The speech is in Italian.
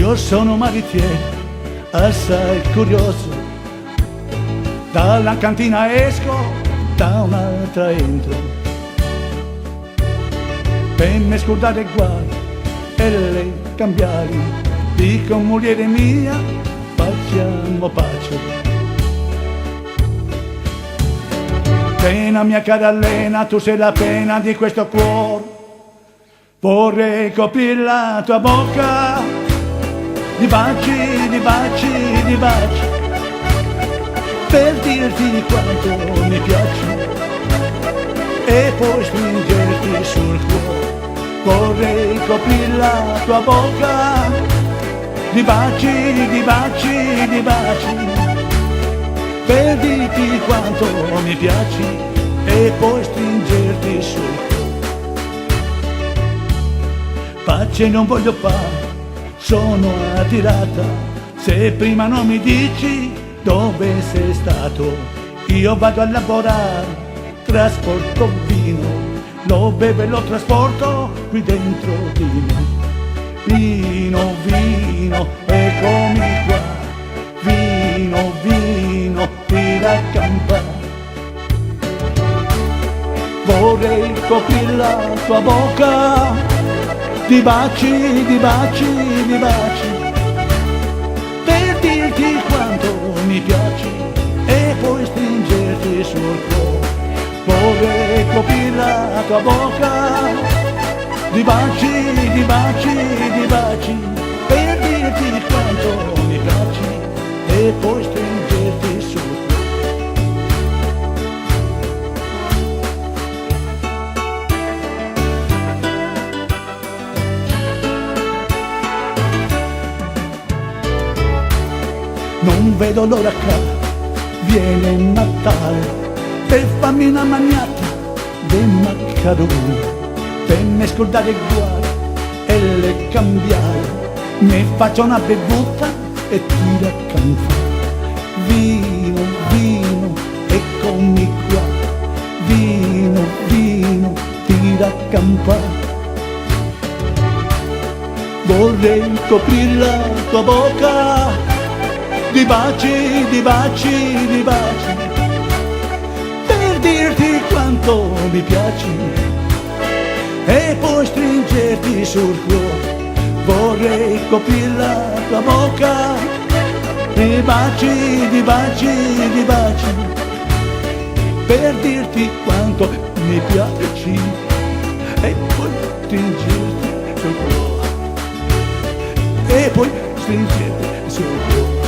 Io sono maritiero, assai curioso, dalla cantina esco, da un'altra entro, per me scordare guai e le cambiali, dico moglie mia, facciamo pace. Pena mia cara Lena, tu sei la pena di questo cuore, vorrei coprire la tua bocca di baci, di baci, di baci, per dirti quanto mi piaci e poi stringerti sul cuore. Vorrei coprire la tua bocca di baci, di baci, di baci, per dirti quanto mi piaci e poi stringerti sul cuore. Pace non voglio fare, sono attirata, se prima non mi dici dove sei stato. Io vado a lavorare, trasporto vino, lo bevo e lo trasporto qui dentro di me. Vino, vino, eccomi qua, vino, vino, tira a campare. Vorrei coprire la tua bocca di baci, di baci, di baci, per dirti quanto mi piaci e poi stringerti sul cuore. Vorrei coprire la tua bocca di baci, di baci, di baci, per dirti quanto mi piaci e poi stringerti sul cuore. Non vedo l'ora che viene Natale per farmi una magnata dei maccheroni, per me scordare guai e le cambiare. Mi faccio una bevuta e tiro a campare. Vino, vino, eccomi qua, vino, vino, tiro a campare. Vorrei coprire la tua bocca di baci, di baci, di baci, per dirti quanto mi piaci e poi stringerti sul cuore. Vorrei coprire la tua bocca di baci, di baci, di baci, per dirti quanto mi piaci e poi stringerti sul cuore, e poi stringerti sul cuore.